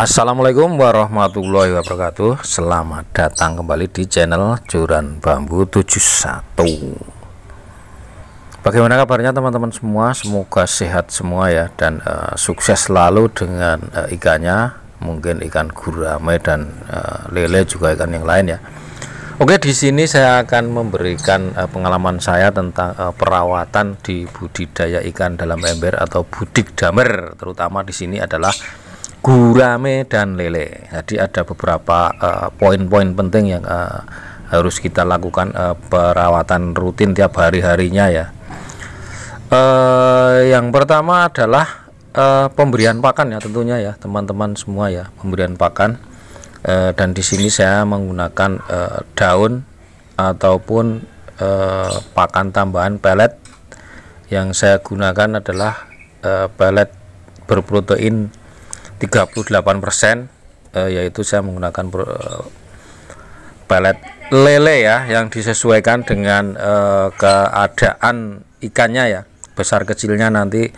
Assalamualaikum warahmatullahi wabarakatuh. Selamat datang kembali di channel Joran Bambu 71. Bagaimana kabarnya teman-teman semua? Semoga sehat semua ya, dan sukses selalu dengan ikannya. Mungkin ikan gurame dan lele, juga ikan yang lain ya. Oke, di sini saya akan memberikan pengalaman saya tentang perawatan di budidaya ikan dalam ember atau budik damer. Terutama di sini adalah gurame dan lele. Jadi ada beberapa poin-poin penting yang harus kita lakukan perawatan rutin tiap hari-harinya ya. Yang pertama adalah pemberian pakan ya, tentunya ya teman-teman semua ya, pemberian pakan. Dan di sini saya menggunakan daun ataupun pakan tambahan pelet. Yang saya gunakan adalah pelet berprotein 38%, yaitu saya menggunakan pelet lele ya, yang disesuaikan dengan keadaan ikannya ya. Besar kecilnya nanti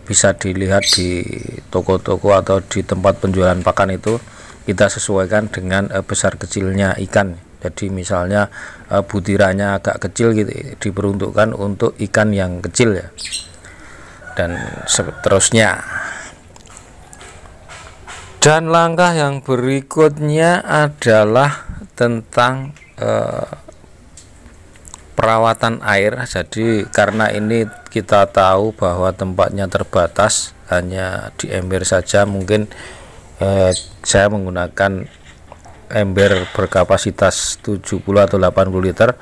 bisa dilihat di toko-toko atau di tempat penjualan pakan itu. Kita sesuaikan dengan besar kecilnya ikan. Jadi misalnya butirannya agak kecil gitu, diperuntukkan untuk ikan yang kecil ya, dan seterusnya. Dan langkah yang berikutnya adalah tentang perawatan air. Jadi karena ini kita tahu bahwa tempatnya terbatas, hanya di ember saja, mungkin saya menggunakan ember berkapasitas 70 atau 80 liter.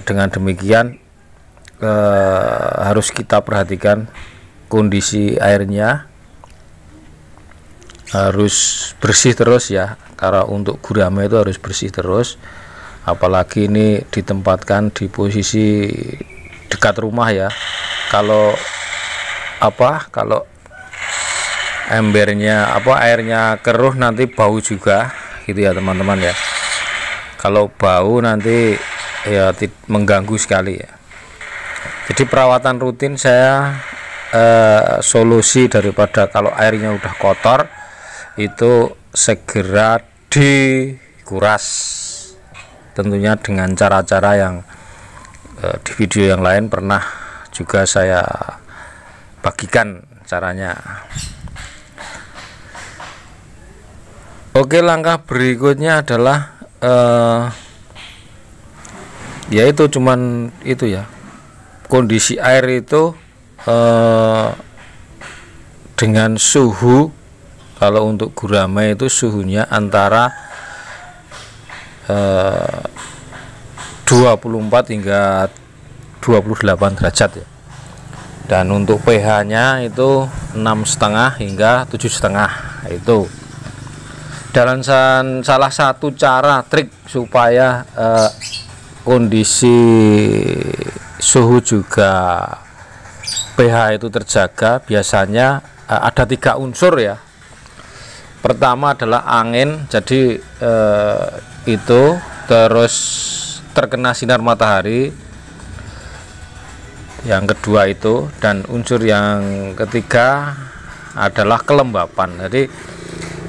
Dengan demikian harus kita perhatikan kondisi airnya, harus bersih terus ya, karena untuk gurame itu harus bersih terus. Apalagi ini ditempatkan di posisi dekat rumah ya. Kalau embernya airnya keruh, nanti bau juga gitu ya teman-teman ya. Kalau bau nanti ya mengganggu sekali ya. Jadi perawatan rutin saya solusi daripada kalau airnya udah kotor itu segera dikuras, tentunya dengan cara-cara yang di video yang lain pernah juga saya bagikan caranya. Oke, langkah berikutnya adalah yaitu cuman itu ya, kondisi air itu dengan suhu, kalau untuk gurame itu suhunya antara 24 hingga 28 derajat ya. Dan untuk pH nya itu 6,5 hingga 7,5 itu. Dan salah satu cara trik supaya kondisi suhu juga pH itu terjaga, biasanya ada 3 unsur ya. Pertama adalah angin, jadi itu terus terkena sinar matahari. Yang kedua itu, dan unsur yang ketiga adalah kelembapan. Jadi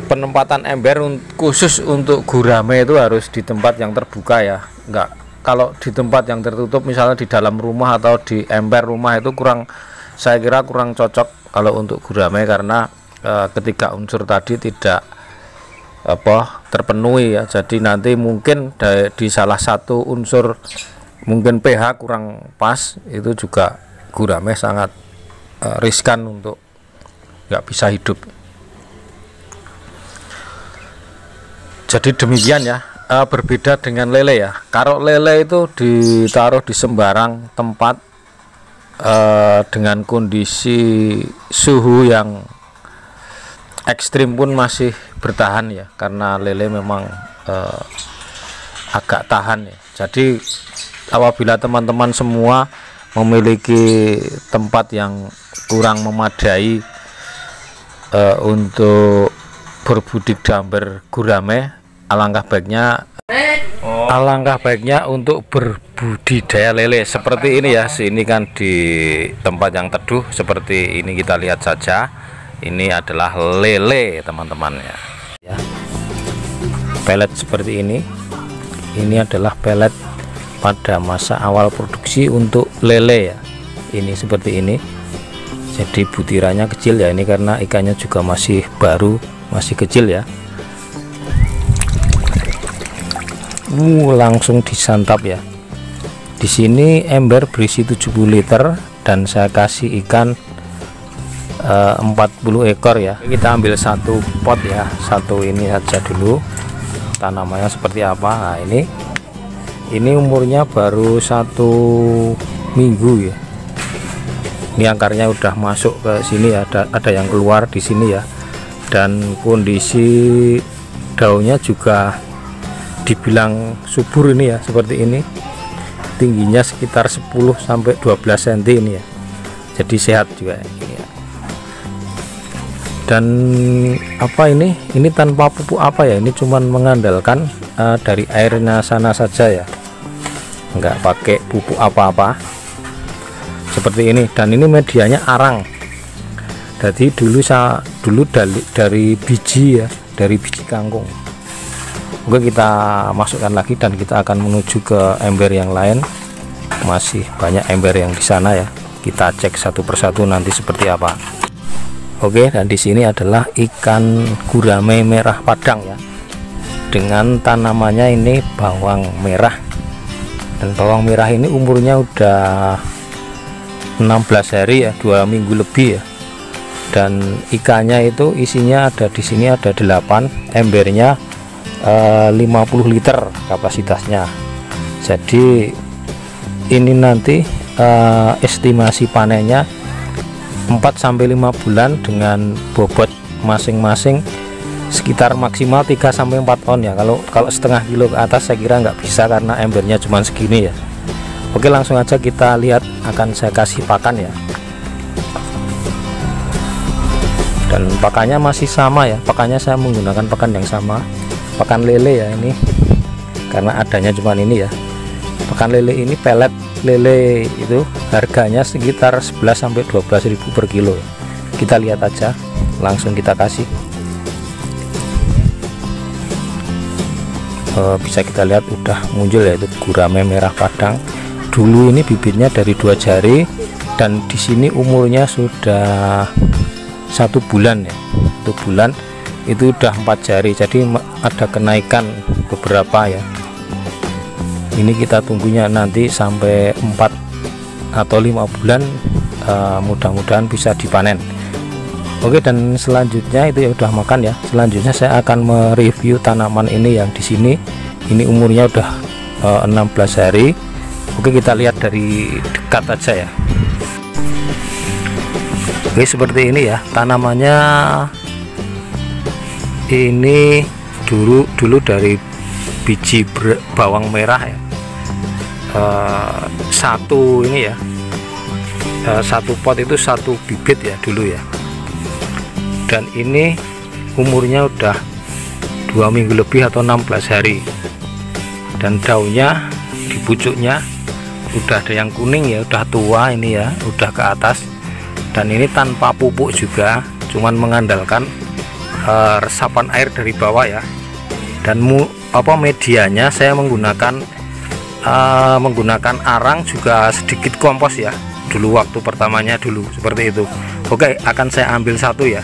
penempatan ember khusus untuk gurame itu harus di tempat yang terbuka ya. Enggak, kalau di tempat yang tertutup, misalnya di dalam rumah atau di ember rumah, itu saya kira kurang cocok kalau untuk gurame, karena ketiga unsur tadi tidak terpenuhi ya. Jadi nanti mungkin di salah satu unsur mungkin pH kurang pas, itu juga gurame sangat riskan untuk nggak bisa hidup. Jadi demikian ya, berbeda dengan lele ya. Kalau lele itu ditaruh di sembarang tempat dengan kondisi suhu yang ekstrim pun masih bertahan ya, karena lele memang agak tahan ya. Jadi apabila teman-teman semua memiliki tempat yang kurang memadai untuk berbudik damer gurame, alangkah baiknya untuk berbudidaya lele seperti ini ya. Ini kan di tempat yang teduh seperti ini, kita lihat saja Ini adalah lele teman-teman ya. Pelet seperti ini adalah pelet pada masa awal produksi untuk lele ya. Ini seperti ini, jadi butirannya kecil ya, ini karena ikannya juga masih baru, masih kecil ya. Langsung disantap ya. Di sini ember berisi 70 liter dan saya kasih ikan 40 ekor ya. Kita ambil satu pot ya, satu ini saja dulu. Tanamannya seperti apa? Nah, ini umurnya baru 1 minggu ya. Ini akarnya udah masuk ke sini ya, ada yang keluar di sini ya. Dan kondisi daunnya juga dibilang subur ini ya, seperti ini. Tingginya sekitar 10 sampai 12 cm ini ya. Jadi sehat juga ini ya. Dan apa ini tanpa pupuk apa ya, ini cuman mengandalkan dari airnya sana saja ya, nggak pakai pupuk apa-apa seperti ini. Dan ini medianya arang, jadi dulu dari biji ya, dari biji kangkung. Oke, kita masukkan lagi dan kita akan menuju ke ember yang lain. Masih banyak ember yang di sana ya, kita cek satu persatu nanti seperti apa. Oke, dan di sini adalah ikan gurame merah Padang ya, dengan tanamannya ini bawang merah. Dan bawang merah ini umurnya udah 16 hari ya, 2 minggu lebih ya. Dan ikannya itu isinya ada di sini ada 8, embernya 50 liter kapasitasnya. Jadi ini nanti estimasi panennya 4-5 bulan dengan bobot masing-masing sekitar maksimal 3-4 on ya. Kalau setengah kilo ke atas saya kira nggak bisa karena embernya cuma segini ya. Oke, langsung aja kita lihat, akan saya kasih pakan ya. Dan pakannya masih sama ya, pakannya saya menggunakan pakan yang sama, pakan lele ya ini, karena adanya cuma ini ya. Pakan lele ini, pelet lele itu harganya sekitar 11-12 ribu per kilo. Kita lihat aja, langsung kita kasih. Bisa kita lihat udah muncul ya, itu gurame merah Padang. Dulu ini bibitnya dari 2 jari dan di sini umurnya sudah 1 bulan ya. 1 bulan itu udah 4 jari, jadi ada kenaikan beberapa ya. Ini kita tunggunya nanti sampai 4 atau 5 bulan, mudah-mudahan bisa dipanen. Oke, dan selanjutnya itu ya udah makan ya. Selanjutnya saya akan mereview tanaman ini yang di sini. Ini umurnya udah 16 hari. Oke, kita lihat dari dekat aja ya. Oke, seperti ini ya tanamannya. Ini dulu dari biji bawang merah ya. Satu ini ya, satu pot itu 1 bibit ya dulu ya. Dan ini umurnya udah 2 minggu lebih atau 16 hari. Dan daunnya di pucuknya udah ada yang kuning ya, udah tua ini ya, udah ke atas. Dan ini tanpa pupuk juga, cuman mengandalkan resapan air dari bawah ya. Dan medianya saya menggunakan arang, juga sedikit kompos ya dulu waktu pertamanya dulu seperti itu. Oke, akan saya ambil satu ya.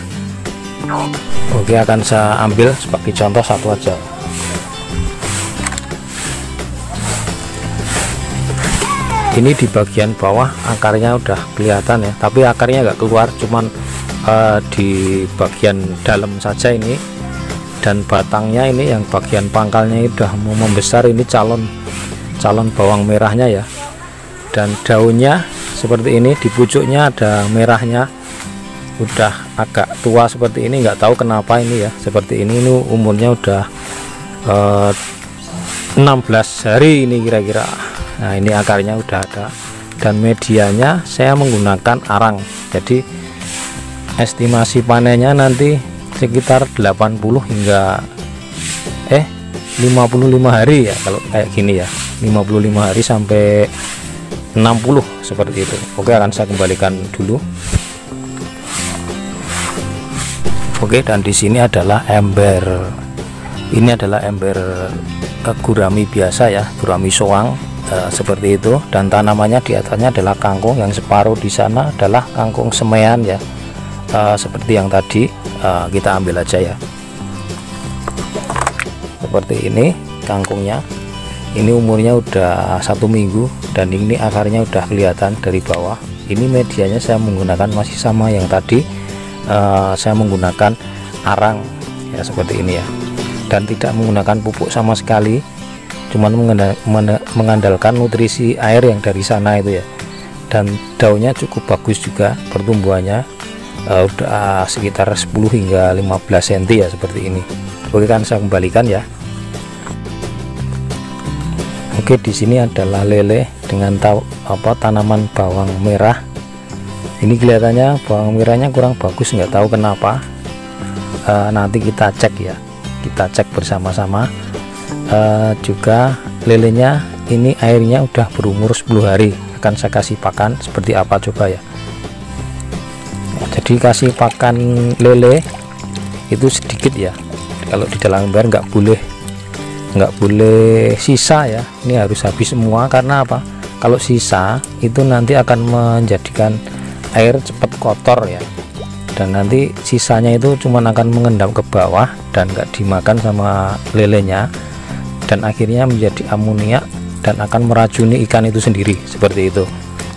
Oke, akan saya ambil sebagai contoh satu aja. Ini di bagian bawah akarnya udah kelihatan ya, tapi akarnya nggak keluar, cuman di bagian dalam saja ini. Dan batangnya ini yang bagian pangkalnya udah mau membesar, ini calon bawang merahnya ya. Dan daunnya seperti ini, di pucuknya ada merahnya, udah agak tua seperti ini, nggak tahu kenapa ini ya seperti ini. Ini umurnya udah 16 hari ini kira-kira. Nah, ini akarnya udah ada. Dan medianya saya menggunakan arang, jadi estimasi panennya nanti sekitar 80 hingga 55 hari ya kalau kayak gini ya, 55 hari sampai 60 seperti itu. Oke, akan saya kembalikan dulu. Oke, dan di sini adalah ember. Ini adalah ember gurami biasa ya, gurami soang seperti itu. Dan tanamannya di atasnya adalah kangkung, yang separuh di sana adalah kangkung semean ya, seperti yang tadi. Kita ambil aja ya. Seperti ini kangkungnya. Ini umurnya udah 1 minggu dan ini akarnya udah kelihatan dari bawah. Ini medianya saya menggunakan masih sama yang tadi. Saya menggunakan arang ya, seperti ini ya, dan tidak menggunakan pupuk sama sekali, cuman mengandalkan nutrisi air yang dari sana itu ya. Dan daunnya cukup bagus juga pertumbuhannya, udah sekitar 10 hingga 15 cm ya, seperti ini. Oke, kan saya kembalikan ya. Oke, di sini adalah lele dengan tanaman bawang merah. Ini kelihatannya bawang merahnya kurang bagus, nggak tahu kenapa. Nanti kita cek ya, kita cek bersama-sama. Juga lelenya ini airnya udah berumur 10 hari. Akan saya kasih pakan seperti apa coba ya. Jadi kasih pakan lele itu sedikit ya. Kalau di dalam ember nggak boleh sisa ya. Ini harus habis semua, karena apa? Kalau sisa itu nanti akan menjadikan air cepat kotor ya, dan nanti sisanya itu cuma akan mengendap ke bawah dan nggak dimakan sama lelenya, dan akhirnya menjadi amoniak dan akan meracuni ikan itu sendiri, seperti itu.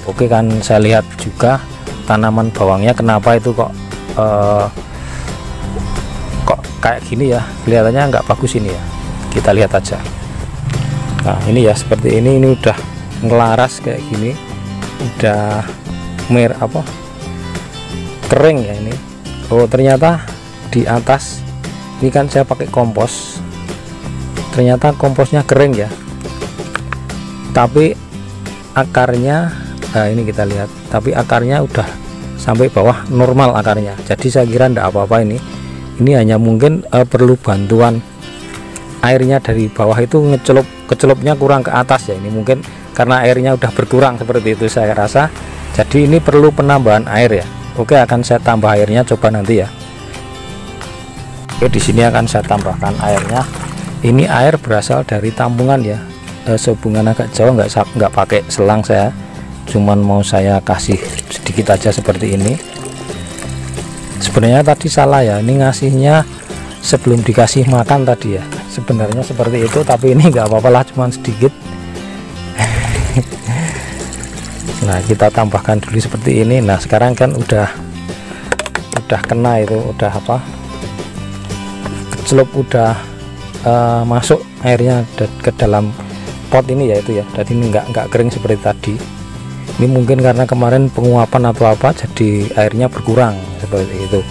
Oke, kan saya lihat juga tanaman bawangnya kenapa itu kok kayak gini ya, kelihatannya nggak bagus ini ya. Kita lihat aja. Nah ini ya, seperti ini udah ngelaras kayak gini, udah kering ya ini. Oh, ternyata di atas ini kan saya pakai kompos, ternyata komposnya kering ya, tapi akarnya, nah ini kita lihat, tapi akarnya udah sampai bawah normal akarnya. Jadi saya kira enggak apa-apa ini hanya mungkin perlu bantuan airnya dari bawah itu kecelupnya kurang ke atas ya. Ini mungkin karena airnya udah berkurang, seperti itu saya rasa. Jadi ini perlu penambahan air ya. Oke, akan saya tambah airnya coba nanti ya. Oke, di sini akan saya tambahkan airnya. Ini air berasal dari tampungan ya. Sehubungan agak jauh, nggak pakai selang saya. Cuman mau saya kasih sedikit aja seperti ini. Sebenarnya tadi salah ya. Ini ngasihnya sebelum dikasih makan tadi ya. Sebenarnya seperti itu, tapi ini nggak apa-apa lah, cuman sedikit. Nah, kita tambahkan dulu seperti ini. Nah, sekarang kan udah kena itu, udah kecelup, udah masuk airnya ke dalam pot ini ya, itu ya. Jadi ini nggak kering seperti tadi. Ini mungkin karena kemarin penguapan atau apa, jadi airnya berkurang seperti itu.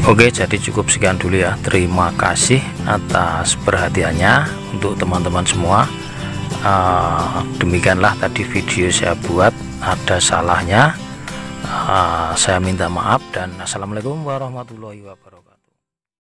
Oke, jadi cukup sekian dulu ya. Terima kasih atas perhatiannya untuk teman-teman semua. Demikianlah tadi video saya buat, ada salahnya, saya minta maaf, dan assalamualaikum warahmatullahi wabarakatuh.